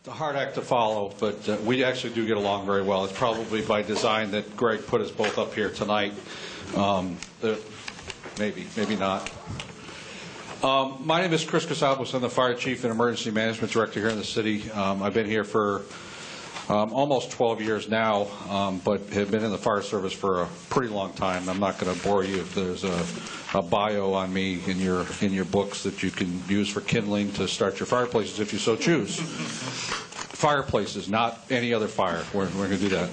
It's a hard act to follow, but we actually do get along very well. It's probably by design that Greg put us both up here tonight. Maybe not. My name is Chris Casalbos. I'm the Fire Chief and Emergency Management Director here in the city. I've been here for almost 12 years now, but have been in the fire service for a pretty long time. I'm not going to bore you if there's a bio on me in your books that you can use for kindling to start your fireplaces if you so choose. Fireplaces, not any other fire. We're going to do that.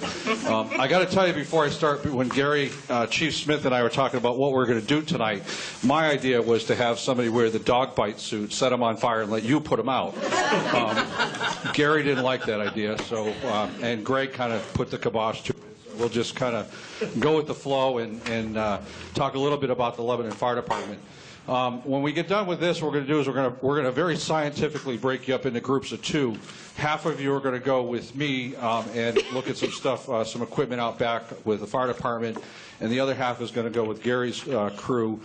I got to tell you before I start, when Gary, Chief Smith and I were talking about what we're going to do tonight, my idea was to have somebody wear the dog bite suit, set them on fire, and let you put them out. Gary didn't like that idea, so and Greg kind of put the kibosh to it. We'll just kind of go with the flow and talk a little bit about the Lebanon Fire Department. When we get done with this, what we're going to do is we're going to very scientifically break you up into groups of two. Half of you are going to go with me and look at some stuff, some equipment out back with the fire department, and the other half is going to go with Gary's crew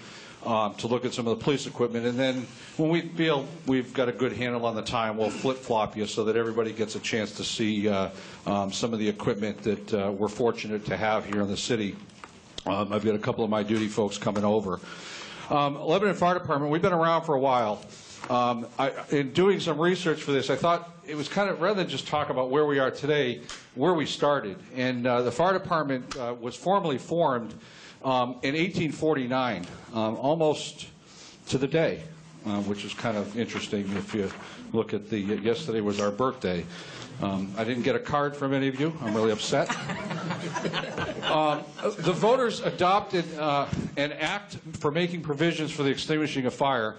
to look at some of the police equipment. And then when we feel we've got a good handle on the time, we'll flip-flop you so that everybody gets a chance to see some of the equipment that we're fortunate to have here in the city. I've got a couple of my duty folks coming over. Lebanon Fire Department, we've been around for a while. In doing some research for this, I thought it was kind of, rather than just talk about where we are today, where we started. And the fire department was formally formed in 1849, almost to the day, which is kind of interesting if you look at the, yesterday was our birthday. I didn't get a card from any of you. I'm really upset. The voters adopted an act for making provisions for the extinguishing of fire.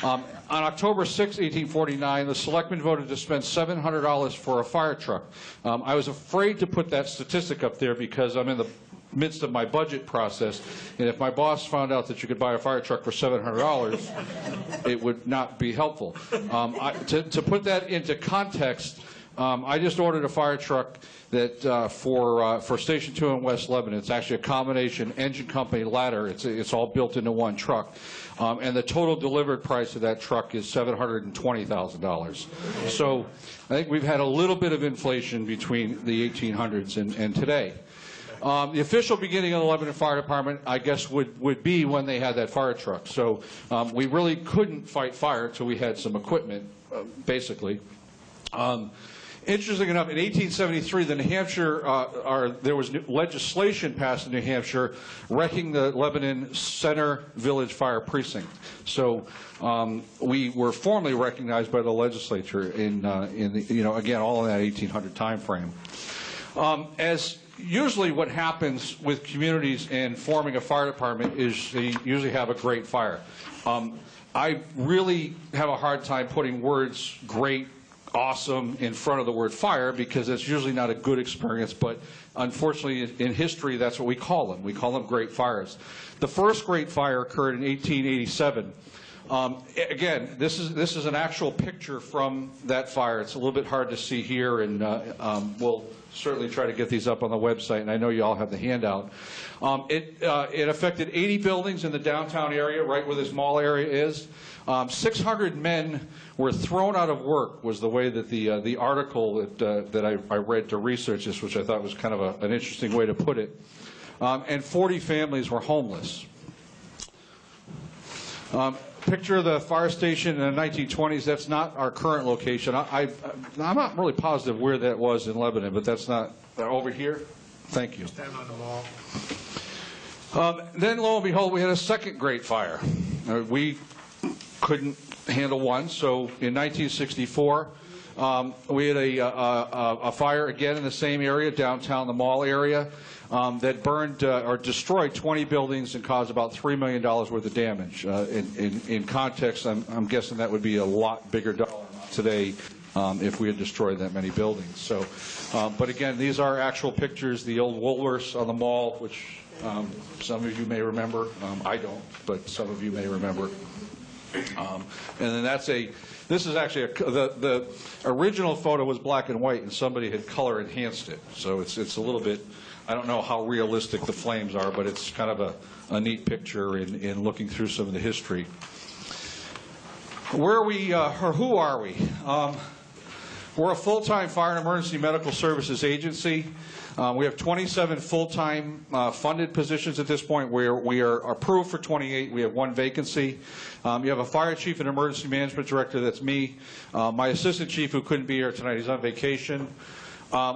On October 6, 1849, the selectmen voted to spend $700 for a fire truck. I was afraid to put that statistic up there because I'm in the midst of my budget process, and if my boss found out that you could buy a fire truck for $700, it would not be helpful. To put that into context, I just ordered a fire truck that for Station 2 in West Lebanon. It's actually a combination engine company ladder. It's all built into one truck. And the total delivered price of that truck is $720,000. So I think we've had a little bit of inflation between the 1800s and today. The official beginning of the Lebanon Fire Department, I guess, would be when they had that fire truck. So we really couldn't fight fire until we had some equipment, basically. Interesting enough, in 1873, the New Hampshire, there was legislation passed in New Hampshire wrecking the Lebanon Center Village Fire Precinct. So we were formally recognized by the legislature in the, again, all in that 1800 time frame. As usually what happens with communities and forming a fire department is they usually have a great fire. I really have a hard time putting words great, awesome in front of the word fire because it's usually not a good experience, but unfortunately in history that's what we call them. We call them great fires. The first great fire occurred in 1887. Again, this is an actual picture from that fire. It's a little bit hard to see here, and we'll certainly try to get these up on the website, and I know you all have the handout. It affected 80 buildings in the downtown area, right where this mall area is. 600 men were thrown out of work, was the way that the article that I read to research this, which I thought was kind of an interesting way to put it. And 40 families were homeless. Picture of the fire station in the 1920s. That's not our current location. I'm not really positive where that was in Lebanon, but that's not over here. Thank you. Stand on the mall. Then, lo and behold, we had a second great fire. We couldn't handle one, so in 1964, we had a fire again in the same area, downtown the mall area, that burned or destroyed 20 buildings and caused about $3 million worth of damage. In context, I'm guessing that would be a lot bigger dollar amount today if we had destroyed that many buildings. So, but again, these are actual pictures. The old Woolworths on the mall, which some of you may remember. I don't, but some of you may remember. And then this is actually, the original photo was black and white, and somebody had color enhanced it. So it's a little bit, I don't know how realistic the flames are, but it's kind of a neat picture in looking through some of the history. Where are we, or who are we? We're a full-time fire and emergency medical services agency. We have 27 full-time funded positions at this point. We are approved for 28. We have 1 vacancy. You have a fire chief and emergency management director, that's me. My assistant chief, who couldn't be here tonight, he's on vacation.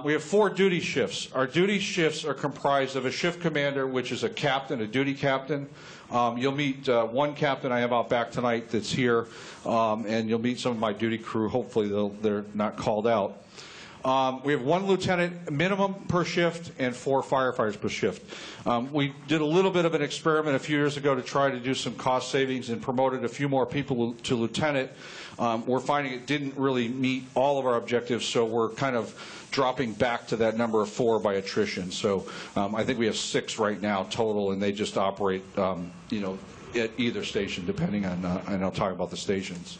We have 4 duty shifts. Our duty shifts are comprised of a shift commander, which is a captain, a duty captain. You'll meet 1 captain I have out back tonight that's here, and you'll meet some of my duty crew. Hopefully they're not called out. We have 1 lieutenant minimum per shift and 4 firefighters per shift. We did a little bit of an experiment a few years ago to try to do some cost savings and promoted a few more people to lieutenant. We're finding it didn't really meet all of our objectives, so we're kind of dropping back to that number of 4 by attrition. So I think we have 6 right now total, and they just operate, you know, at either station, depending on, and I'll talk about the stations.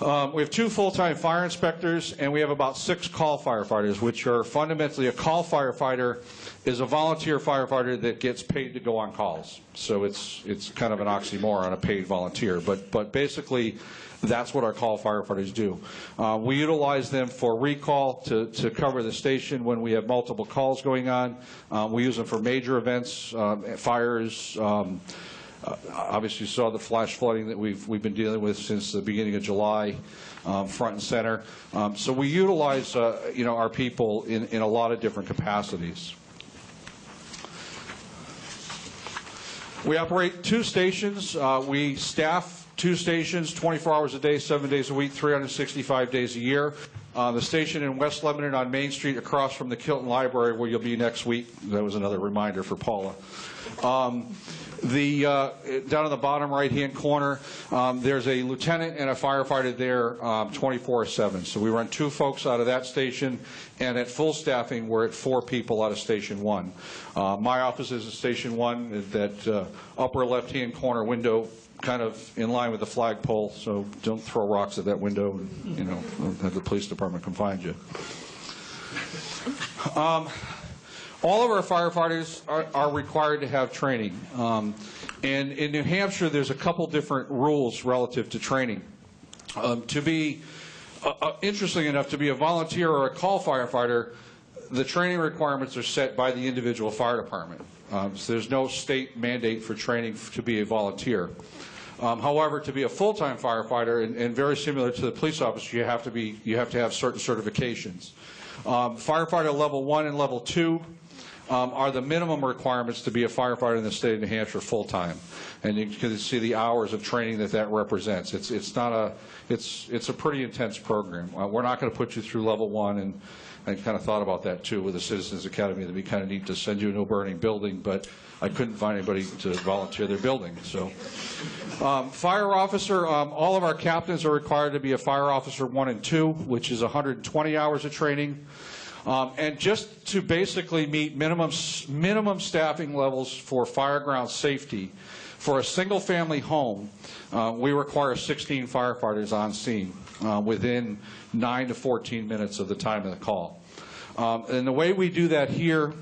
We have 2 full-time fire inspectors, and we have about 6 call firefighters, which are fundamentally, a call firefighter is a volunteer firefighter that gets paid to go on calls. So it's kind of an oxymoron, a paid volunteer. But basically, that's what our call firefighters do. We utilize them for recall to cover the station when we have multiple calls going on. We use them for major events, fires. Obviously, you saw the flash flooding that we've been dealing with since the beginning of July, front and center. So we utilize you know, our people in a lot of different capacities. We operate 2 stations. We staff 2 stations 24 hours a day, 7 days a week, 365 days a year. The station in West Lebanon on Main Street across from the Kilton Library, where you'll be next week. That was another reminder for Paula. Down in the bottom right-hand corner, there's a lieutenant and a firefighter there 24/7. So we run 2 folks out of that station, and at full staffing, we're at 4 people out of Station 1. My office is at Station 1, that upper left-hand corner window, kind of in line with the flagpole, so don't throw rocks at that window, and, you know, have the police department come find you. All of our firefighters are required to have training. And in New Hampshire, there's a couple different rules relative to training. To be, interestingly enough, to be a volunteer or a call firefighter, the training requirements are set by the individual fire department. So there's no state mandate for training to be a volunteer. However, to be a full-time firefighter, and very similar to the police officer, you have to have certain certifications. Firefighter level 1 and level 2 are the minimum requirements to be a firefighter in the state of New Hampshire full-time, and you can see the hours of training that represents. It's a pretty intense program. We're not going to put you through level 1, and I kind of thought about that too with the Citizens Academy. That'd be kind of neat to send you to a burning building, but I couldn't find anybody to volunteer their building. So, fire officer, all of our captains are required to be a fire officer 1 and 2, which is 120 hours of training. And just to basically meet minimum staffing levels for fireground safety, for a single-family home, we require 16 firefighters on scene within 9 to 14 minutes of the time of the call. And the way we do that here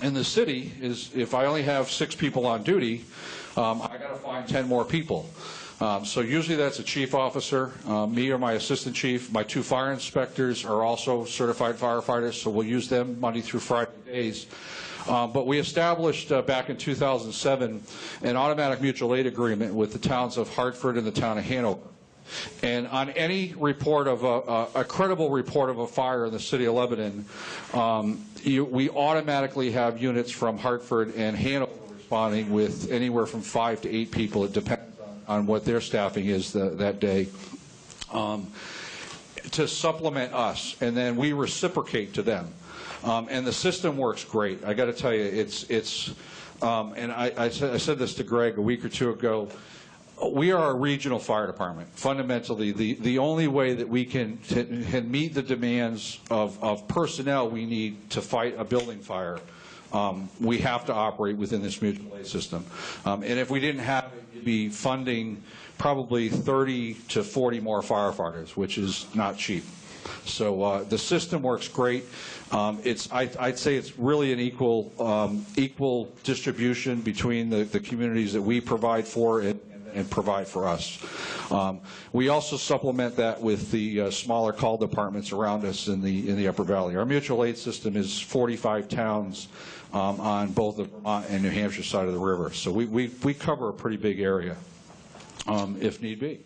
in the city is, if I only have 6 people on duty, I got to find 10 more people. So usually that's a chief officer, me or my assistant chief. My 2 fire inspectors are also certified firefighters, so we'll use them Monday through Friday days. But we established back in 2007 an automatic mutual aid agreement with the towns of Hartford and the town of Hanover. And on any report of a credible report of a fire in the city of Lebanon, we automatically have units from Hartford and Hanover responding with anywhere from 5 to 8 people. It depends on what their staffing is that day, to supplement us, and then we reciprocate to them. And the system works great. I got to tell you, and I said this to Greg a week or 2 ago. We are a regional fire department. Fundamentally, the only way that we can meet the demands of personnel we need to fight a building fire, we have to operate within this mutual aid system. And if we didn't have it, we'd be funding probably 30 to 40 more firefighters, which is not cheap. So the system works great. I'd say it's really an equal distribution between the communities that we provide for and and provide for us. We also supplement that with the smaller call departments around us in the Upper Valley. Our mutual aid system is 45 towns on both the Vermont and New Hampshire side of the river. So we cover a pretty big area if need be.